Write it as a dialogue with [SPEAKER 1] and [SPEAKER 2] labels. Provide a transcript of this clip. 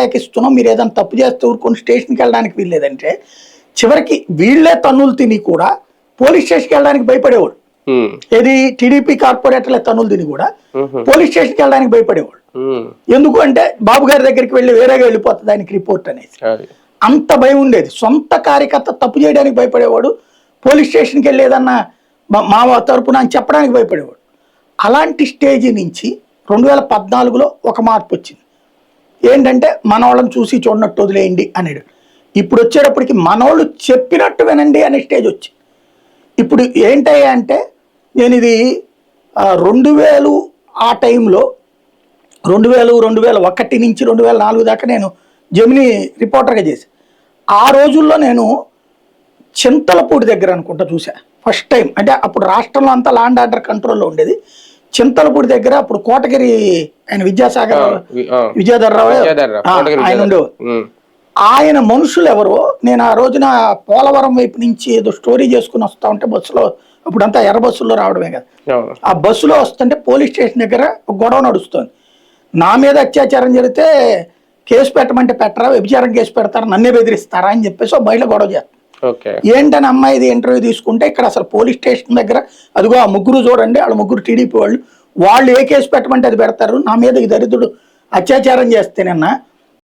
[SPEAKER 1] లేక ఇస్తున్నాం, మీరు ఏదైనా తప్పు చేస్తే ఊరుకొని స్టేషన్కి వెళ్ళడానికి వీల్లేదంటే చివరికి వీళ్లే తన్నులు తిని కూడా పోలీస్ స్టేషన్కి వెళ్ళడానికి భయపడేవాడు. ఏది టీడీపీ కార్పొరేటర్ల తన్నులు తిని కూడా పోలీస్ స్టేషన్కి వెళ్ళడానికి భయపడేవాడు. ఎందుకు అంటే బాబు గారి దగ్గరికి వెళ్ళి వేరేగా వెళ్ళిపోతుంది ఆయనకి రిపోర్ట్ అనేది, అంత భయం ఉండేది. సొంత కార్యకర్త తప్పు చేయడానికి భయపడేవాడు, పోలీస్ స్టేషన్కి వెళ్ళి ఏదన్నా మా తరపున అని చెప్పడానికి భయపడేవాడు. అలాంటి స్టేజీ నుంచి 2014లో ఒక మార్పు వచ్చింది. ఏంటంటే మనోళ్ళని చూసి చూడనట్టు వదిలేయండి అనేది. ఇప్పుడు వచ్చేటప్పటికి మనోళ్ళు చెప్పినట్టు వినండి అనే స్టేజ్ వచ్చింది. ఇప్పుడు ఏంటయ్యా అంటే నేను ఇది 2000 ఆ టైంలో 2001 నుంచి 2004 దాకా నేను జెమిని రిపోర్టర్గా చేశాను. ఆ రోజుల్లో నేను చింతలపూడి దగ్గర అనుకుంటా చూసా ఫస్ట్ టైం. అంటే అప్పుడు రాష్ట్రంలో అంతా ల్యాండ్ ఆర్డర్ కంట్రోల్లో ఉండేది. చింతలపూడి దగ్గర అప్పుడు కోటగిరి ఆయన విద్యాసాగర్ విజయధర్రావు ఆయన ఉండేవారు. ఆయన మనుషులు ఎవరో నేను ఆ రోజున పోలవరం వైపు నుంచి ఏదో స్టోరీ చేసుకుని వస్తా ఉంటే బస్సులో, అప్పుడంతా ఎర్ర బస్సుల్లో రావడమే కదా, ఆ బస్సులో వస్తుంటే పోలీస్ స్టేషన్ దగ్గర ఒక గొడవ నడుస్తుంది. నా మీద అత్యాచారం జరిగితే కేసు పెట్టమంటే పెట్టరా, వ్యభిచారం కేసు పెడతారా, నన్నే బెదిరిస్తారా అని చెప్పేసి ఒక బయట గొడవ చేస్తాను. ఏంటని అమ్మాయిది ఇంటర్వ్యూ తీసుకుంటే ఇక్కడ అసలు పోలీస్ స్టేషన్ దగ్గర అదిగో ఆ ముగ్గురు చూడండి, వాళ్ళ ముగ్గురు టీడీపీ వాళ్ళు ఏ కేసు పెట్టమంటే అది పెడతారు, నా మీద ఈ దరిద్రుడు అత్యాచారం చేస్తేనన్నా